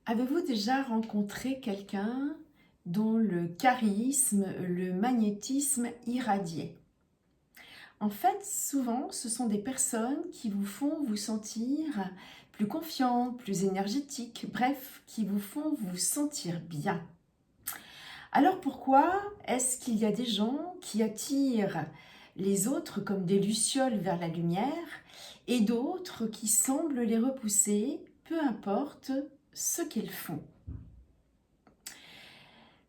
Avez-vous déjà rencontré quelqu'un dont le charisme, le magnétisme irradiait? En fait, souvent, ce sont des personnes qui vous font vous sentir plus confiante, plus énergétique, bref, qui vous font vous sentir bien. Alors pourquoi est-ce qu'il y a des gens qui attirent les autres comme des lucioles vers la lumière et d'autres qui semblent les repousser, peu importe ce qu'ils font?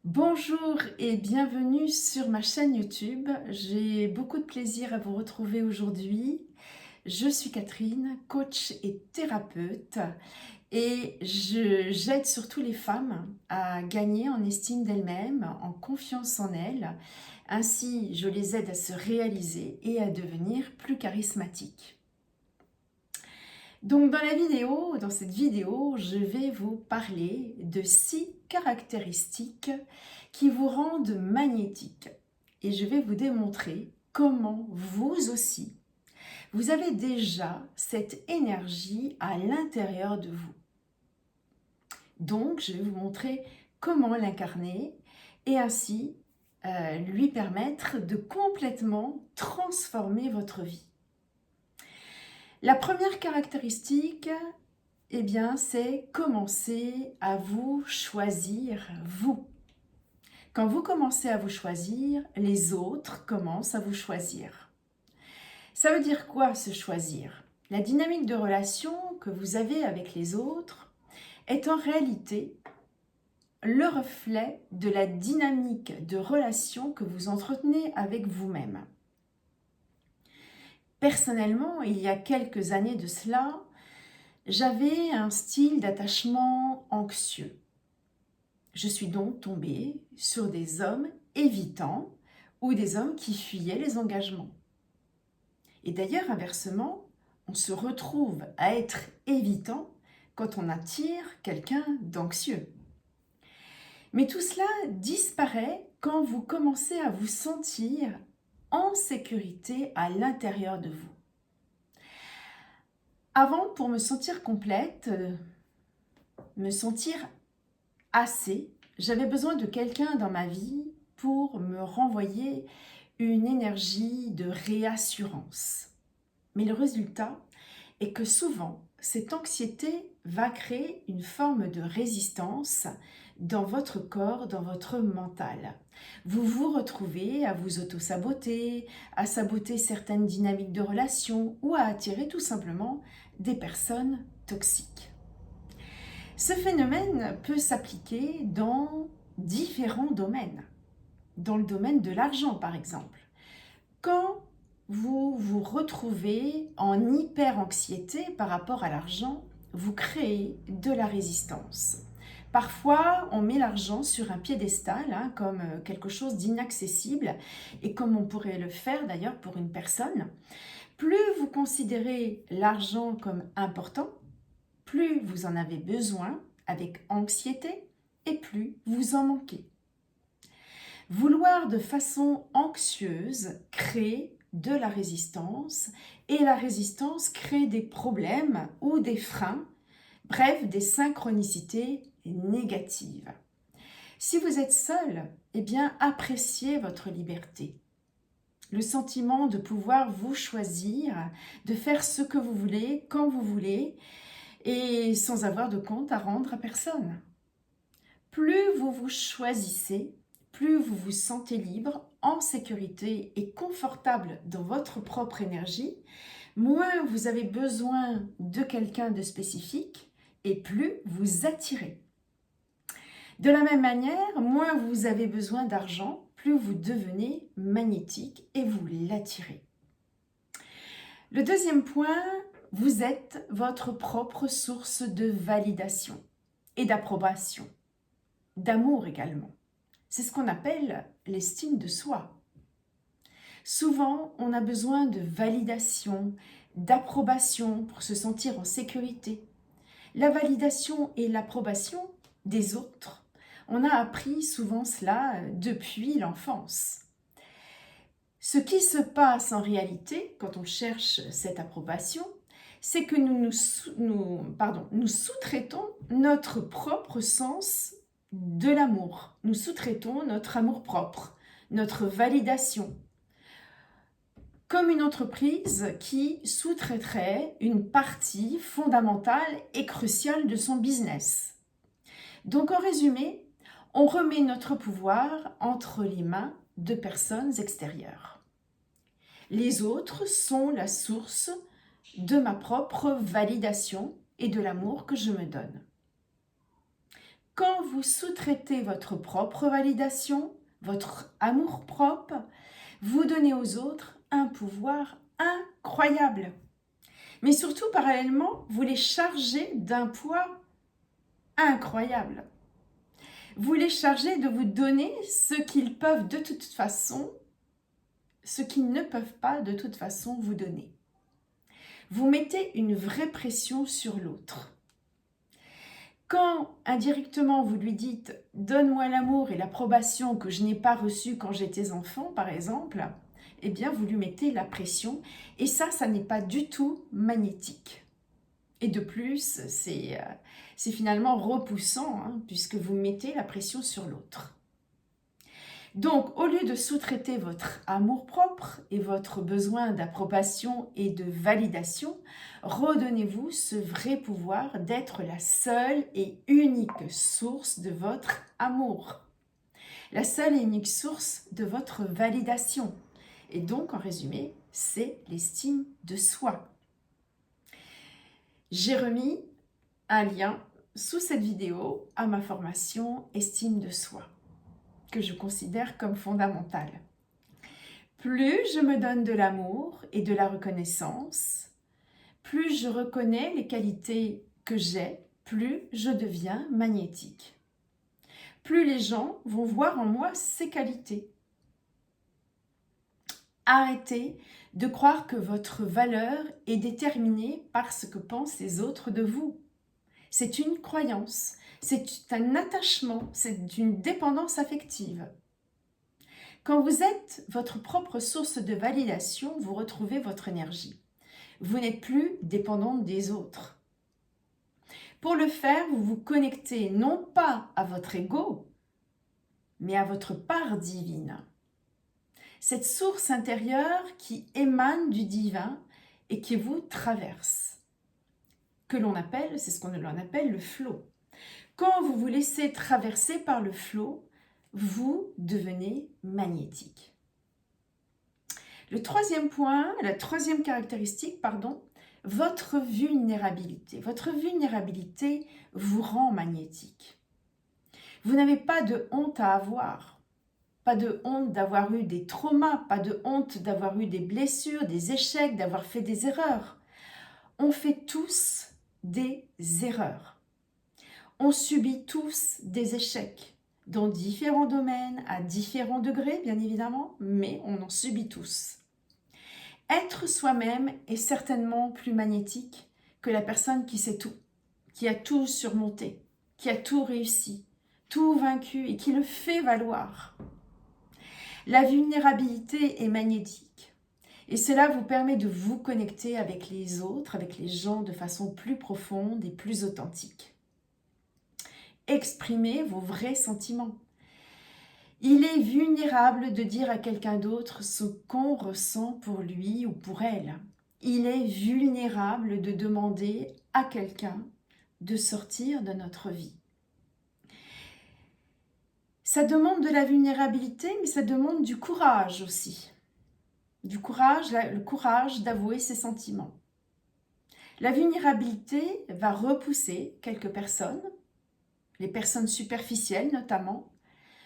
Bonjour et bienvenue sur ma chaîne YouTube. J'ai beaucoup de plaisir à vous retrouver aujourd'hui. Je suis Catherine, coach et thérapeute et j'aide surtout les femmes à gagner en estime d'elles-mêmes, en confiance en elles. Ainsi, je les aide à se réaliser et à devenir plus charismatiques. Donc dans cette vidéo, je vais vous parler de 6 caractéristiques qui vous rendent magnétique. Et je vais vous démontrer comment vous aussi, vous avez déjà cette énergie à l'intérieur de vous. Donc, je vais vous montrer comment l'incarner et ainsi lui permettre de complètement transformer votre vie. La première caractéristique, eh bien, c'est commencer à vous choisir, vous. Quand vous commencez à vous choisir, les autres commencent à vous choisir. Ça veut dire quoi, se choisir? La dynamique de relation que vous avez avec les autres est en réalité le reflet de la dynamique de relation que vous entretenez avec vous-même. Personnellement, il y a quelques années de cela, j'avais un style d'attachement anxieux. Je suis donc tombée sur des hommes évitants ou des hommes qui fuyaient les engagements. Et d'ailleurs, inversement, on se retrouve à être évitant quand on attire quelqu'un d'anxieux. Mais tout cela disparaît quand vous commencez à vous sentir en sécurité à l'intérieur de vous. Avant, pour me sentir complète, me sentir assez, j'avais besoin de quelqu'un dans ma vie pour me renvoyer une énergie de réassurance. Mais le résultat est que souvent, cette anxiété va créer une forme de résistance dans votre corps, dans votre mental. Vous vous retrouvez à vous auto-saboter, à saboter certaines dynamiques de relation ou à attirer tout simplement des personnes toxiques. Ce phénomène peut s'appliquer dans différents domaines. Dans le domaine de l'argent, par exemple. Quand vous vous retrouvez en hyper-anxiété par rapport à l'argent, vous créez de la résistance. Parfois, on met l'argent sur un piédestal, comme quelque chose d'inaccessible, et comme on pourrait le faire d'ailleurs pour une personne. Plus vous considérez l'argent comme important, plus vous en avez besoin avec anxiété, et plus vous en manquez. Vouloir de façon anxieuse crée de la résistance et la résistance crée des problèmes ou des freins, bref, des synchronicités négatives. Si vous êtes seul, eh bien, appréciez votre liberté. Le sentiment de pouvoir vous choisir, de faire ce que vous voulez, quand vous voulez, et sans avoir de compte à rendre à personne. Plus vous vous choisissez, plus vous vous sentez libre, en sécurité et confortable dans votre propre énergie, moins vous avez besoin de quelqu'un de spécifique et plus vous attirez. De la même manière, moins vous avez besoin d'argent, plus vous devenez magnétique et vous l'attirez. Le deuxième point, vous êtes votre propre source de validation et d'approbation, d'amour également. C'est ce qu'on appelle l'estime de soi. Souvent, on a besoin de validation, d'approbation pour se sentir en sécurité. La validation et l'approbation des autres, on a appris souvent cela depuis l'enfance. Ce qui se passe en réalité, quand on cherche cette approbation, c'est que nous sous-traitons notre propre sens de l'amour. Nous sous-traitons notre amour-propre, notre validation, comme une entreprise qui sous-traiterait une partie fondamentale et cruciale de son business. Donc en résumé, on remet notre pouvoir entre les mains de personnes extérieures. Les autres sont la source de ma propre validation et de l'amour que je me donne. Quand vous sous-traitez votre propre validation, votre amour-propre, vous donnez aux autres un pouvoir incroyable. Mais surtout, parallèlement, vous les chargez d'un poids incroyable. Vous les chargez de vous donner ce qu'ils peuvent de toute façon, ce qu'ils ne peuvent pas de toute façon vous donner. Vous mettez une vraie pression sur l'autre. Quand indirectement vous lui dites « donne-moi l'amour et l'approbation que je n'ai pas reçue quand j'étais enfant » par exemple, eh bien vous lui mettez la pression et ça n'est pas du tout magnétique. Et de plus, c'est finalement repoussant puisque vous mettez la pression sur l'autre. Donc, au lieu de sous-traiter votre amour-propre et votre besoin d'approbation et de validation, redonnez-vous ce vrai pouvoir d'être la seule et unique source de votre amour. La seule et unique source de votre validation. Et donc, en résumé, c'est l'estime de soi. J'ai remis un lien sous cette vidéo à ma formation Estime de soi, que je considère comme fondamentale. Plus je me donne de l'amour et de la reconnaissance, plus je reconnais les qualités que j'ai, plus je deviens magnétique. Plus les gens vont voir en moi ces qualités. Arrêtez de croire que votre valeur est déterminée par ce que pensent les autres de vous. C'est une croyance, c'est un attachement, c'est une dépendance affective. Quand vous êtes votre propre source de validation, vous retrouvez votre énergie. Vous n'êtes plus dépendante des autres. Pour le faire, vous vous connectez non pas à votre ego, mais à votre part divine. Cette source intérieure qui émane du divin et qui vous traverse, que l'on appelle, c'est ce qu'on appelle le flow. Quand vous vous laissez traverser par le flow, vous devenez magnétique. Le troisième point, la troisième caractéristique, votre vulnérabilité. Votre vulnérabilité vous rend magnétique. Vous n'avez pas de honte à avoir, pas de honte d'avoir eu des traumas, pas de honte d'avoir eu des blessures, des échecs, d'avoir fait des erreurs. On fait tous des erreurs. On subit tous des échecs dans différents domaines, à différents degrés bien évidemment, mais on en subit tous. Être soi-même est certainement plus magnétique que la personne qui sait tout, qui a tout surmonté, qui a tout réussi, tout vaincu et qui le fait valoir. La vulnérabilité est magnétique et cela vous permet de vous connecter avec les autres, avec les gens de façon plus profonde et plus authentique. Exprimez vos vrais sentiments. Il est vulnérable de dire à quelqu'un d'autre ce qu'on ressent pour lui ou pour elle. Il est vulnérable de demander à quelqu'un de sortir de notre vie. Ça demande de la vulnérabilité, mais ça demande du courage aussi. Du courage, le courage d'avouer ses sentiments. La vulnérabilité va repousser quelques personnes, les personnes superficielles notamment.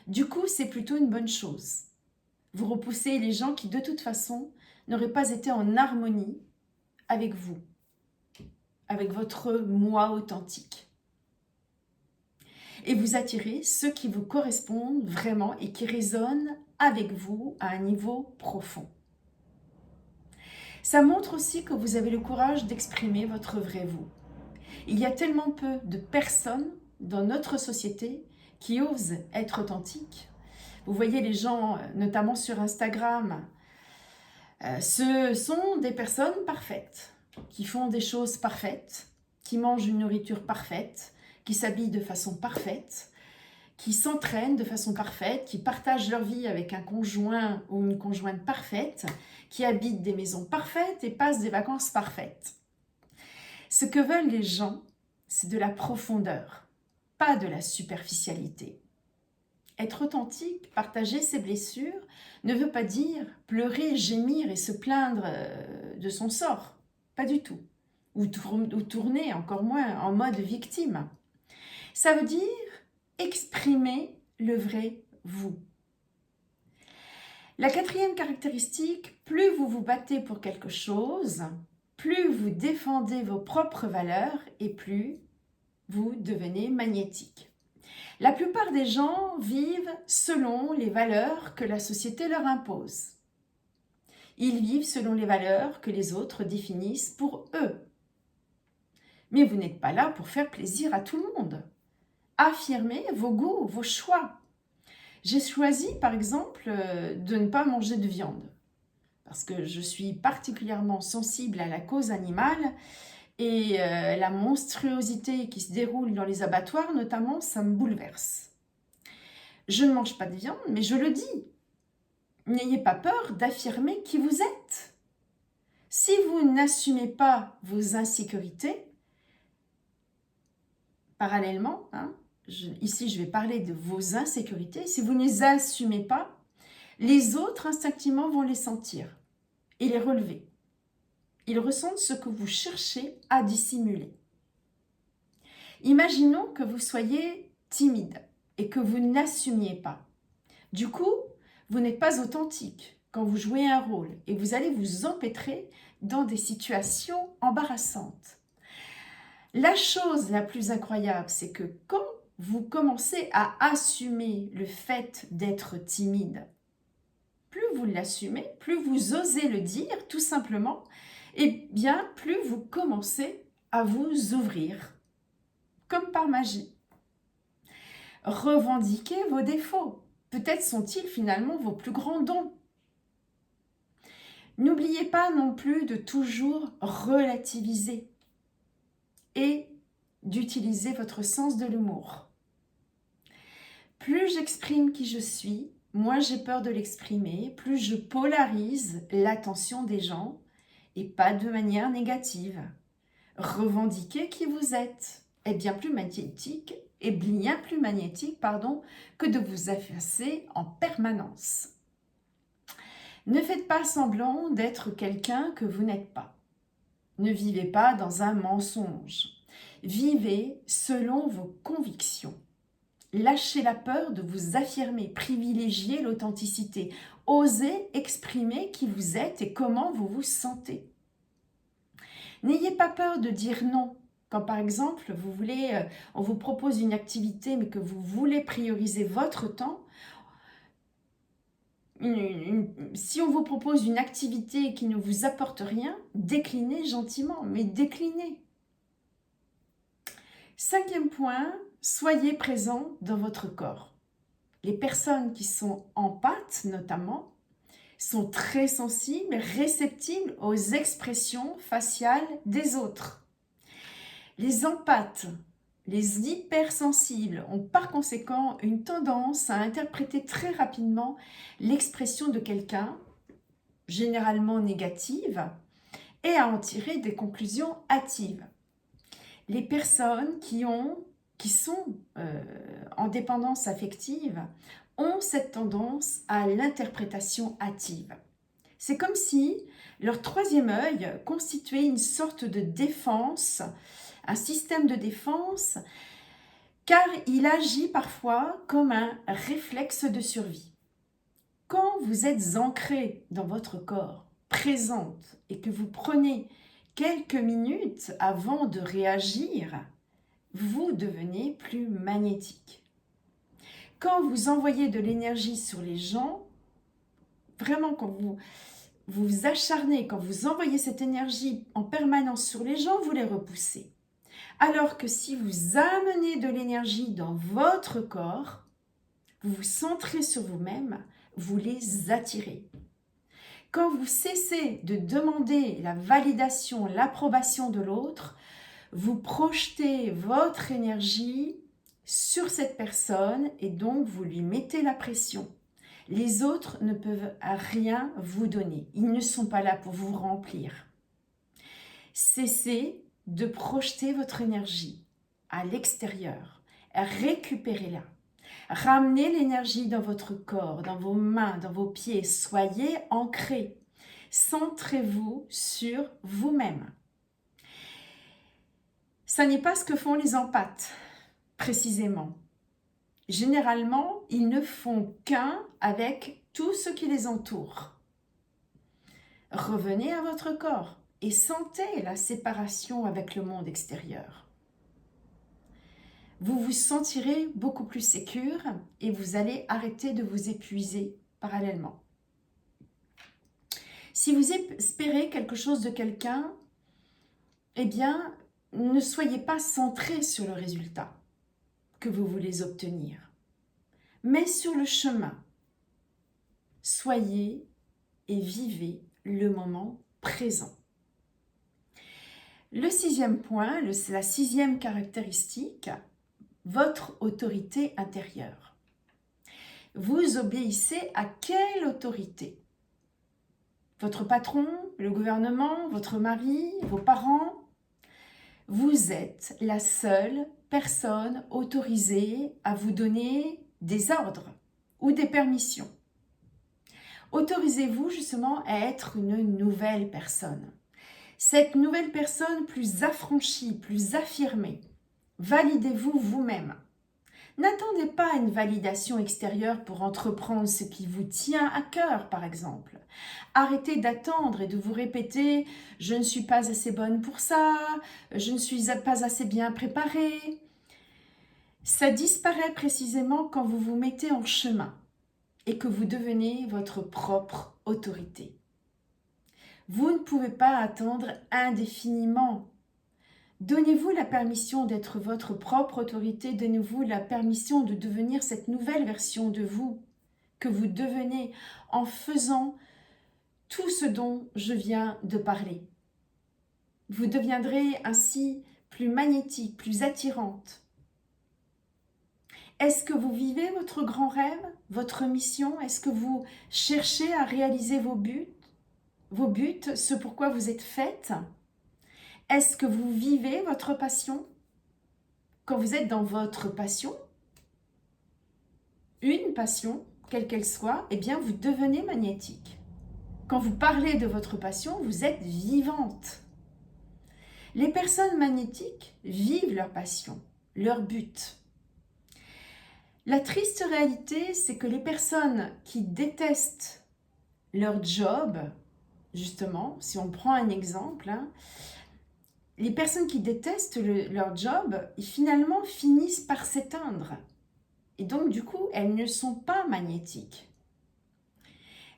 Du coup, c'est plutôt une bonne chose. Vous repoussez les gens qui, de toute façon, n'auraient pas été en harmonie avec vous, avec votre moi authentique. Et vous attirez ceux qui vous correspondent vraiment et qui résonnent avec vous à un niveau profond. Ça montre aussi que vous avez le courage d'exprimer votre vrai vous. Il y a tellement peu de personnes dans notre société qui osent être authentiques. Vous voyez les gens, notamment sur Instagram, ce sont des personnes parfaites. qui font des choses parfaites, qui mangent une nourriture parfaite, qui s'habillent de façon parfaite, qui s'entraînent de façon parfaite, qui partagent leur vie avec un conjoint ou une conjointe parfaite, qui habitent des maisons parfaites et passent des vacances parfaites. Ce que veulent les gens, c'est de la profondeur, pas de la superficialité. Être authentique, partager ses blessures, ne veut pas dire pleurer, gémir et se plaindre de son sort. Pas du tout. Ou tourner, encore moins, en mode victime. Ça veut dire exprimer le vrai vous. La quatrième caractéristique, plus vous vous battez pour quelque chose, plus vous défendez vos propres valeurs et plus vous devenez magnétique. La plupart des gens vivent selon les valeurs que la société leur impose. Ils vivent selon les valeurs que les autres définissent pour eux. Mais vous n'êtes pas là pour faire plaisir à tout le monde. Affirmez vos goûts, vos choix. J'ai choisi, par exemple, de ne pas manger de viande parce que je suis particulièrement sensible à la cause animale et la monstruosité qui se déroule dans les abattoirs, notamment, ça me bouleverse. Je ne mange pas de viande, mais je le dis. N'ayez pas peur d'affirmer qui vous êtes. Si vous n'assumez pas vos insécurités, parallèlement, ici je vais parler de vos insécurités, si vous ne les assumez pas, les autres instinctivement vont les sentir et les relever. Ils ressentent ce que vous cherchez à dissimuler. Imaginons que vous soyez timide et que vous n'assumiez pas. Du coup, vous n'êtes pas authentique quand vous jouez un rôle et vous allez vous empêtrer dans des situations embarrassantes. La chose la plus incroyable, c'est que quand vous commencez à assumer le fait d'être timide, plus vous l'assumez, plus vous osez le dire, tout simplement, et bien plus vous commencez à vous ouvrir, comme par magie. Revendiquez vos défauts. Peut-être sont-ils finalement vos plus grands dons. N'oubliez pas non plus de toujours relativiser et d'utiliser votre sens de l'humour. Plus j'exprime qui je suis, moins j'ai peur de l'exprimer, plus je polarise l'attention des gens et pas de manière négative. Revendiquer qui vous êtes est bien plus magnétique que de vous effacer en permanence. Ne faites pas semblant d'être quelqu'un que vous n'êtes pas. Ne vivez pas dans un mensonge. Vivez selon vos convictions. Lâchez la peur de vous affirmer, privilégiez l'authenticité. Osez exprimer qui vous êtes et comment vous vous sentez. N'ayez pas peur de dire non. Quand par exemple, on vous propose une activité mais que vous voulez prioriser votre temps, si on vous propose une activité qui ne vous apporte rien, déclinez gentiment, mais déclinez. 5e point, soyez présent dans votre corps. Les personnes qui sont empathes, notamment, sont très sensibles, réceptibles aux expressions faciales des autres. Les empathes, les hypersensibles ont par conséquent une tendance à interpréter très rapidement l'expression de quelqu'un, généralement négative, et à en tirer des conclusions hâtives. Les personnes qui sont en dépendance affective ont cette tendance à l'interprétation hâtive. C'est comme si leur 3e œil constituait une sorte de défense, un système de défense, car il agit parfois comme un réflexe de survie. Quand vous êtes ancré dans votre corps, présente, et que vous prenez quelques minutes avant de réagir, vous devenez plus magnétique. Quand vous envoyez de l'énergie sur les gens, vraiment quand vous vous acharnez, quand vous envoyez cette énergie en permanence sur les gens, vous les repoussez. Alors que si vous amenez de l'énergie dans votre corps, vous vous centrez sur vous-même, vous les attirez. Quand vous cessez de demander la validation, l'approbation de l'autre, vous projetez votre énergie sur cette personne et donc vous lui mettez la pression. Les autres ne peuvent rien vous donner. Ils ne sont pas là pour vous remplir. Cessez de projeter votre énergie à l'extérieur. Récupérez-la. Ramenez l'énergie dans votre corps, dans vos mains, dans vos pieds. Soyez ancrés. Centrez-vous sur vous-même. Ça n'est pas ce que font les empathes, précisément. Généralement, ils ne font qu'un avec tout ce qui les entoure. Revenez à votre corps et sentez la séparation avec le monde extérieur. Vous vous sentirez beaucoup plus sécure et vous allez arrêter de vous épuiser parallèlement. Si vous espérez quelque chose de quelqu'un, eh bien, ne soyez pas centré sur le résultat que vous voulez obtenir, mais sur le chemin. Soyez et vivez le moment présent. Le 6e point, la 6e caractéristique, votre autorité intérieure. Vous obéissez à quelle autorité? Votre patron, le gouvernement, votre mari, vos parents? Vous êtes la seule personne autorisée à vous donner des ordres ou des permissions. Autorisez-vous justement à être une nouvelle personne. Cette nouvelle personne plus affranchie, plus affirmée. Validez-vous vous-même. N'attendez pas une validation extérieure pour entreprendre ce qui vous tient à cœur, par exemple. Arrêtez d'attendre et de vous répéter « je ne suis pas assez bonne pour ça »,« je ne suis pas assez bien préparée ». Ça disparaît précisément quand vous vous mettez en chemin et que vous devenez votre propre autorité. Vous ne pouvez pas attendre indéfiniment. Donnez-vous la permission d'être votre propre autorité, donnez-vous la permission de devenir cette nouvelle version de vous que vous devenez en faisant tout ce dont je viens de parler. Vous deviendrez ainsi plus magnétique, plus attirante. Est-ce que vous vivez votre grand rêve, votre mission? Est-ce que vous cherchez à réaliser vos buts, ce pourquoi vous êtes faite? Est-ce que vous vivez votre passion? Quand vous êtes dans votre passion, une passion, quelle qu'elle soit, eh bien vous devenez magnétique. Quand vous parlez de votre passion, vous êtes vivante. Les personnes magnétiques vivent leur passion, leur but. La triste réalité, c'est que les personnes qui détestent leur job, justement, si on prend un exemple, les personnes qui détestent leur job, finalement finissent par s'éteindre. Et donc, du coup, elles ne sont pas magnétiques.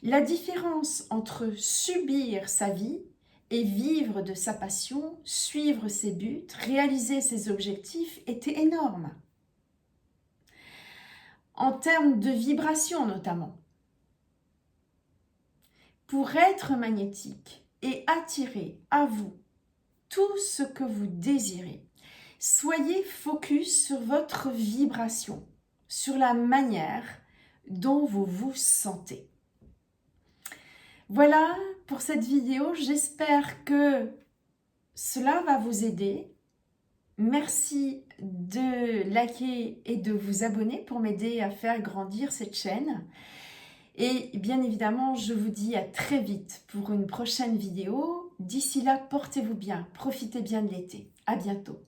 La différence entre subir sa vie et vivre de sa passion, suivre ses buts, réaliser ses objectifs était énorme. En termes de vibration notamment. Pour être magnétique et attirer à vous tout ce que vous désirez, soyez focus sur votre vibration, sur la manière dont vous vous sentez. Voilà pour cette vidéo, j'espère que cela va vous aider. Merci de liker et de vous abonner pour m'aider à faire grandir cette chaîne. Et bien évidemment, je vous dis à très vite pour une prochaine vidéo. D'ici là, portez-vous bien, profitez bien de l'été. À bientôt.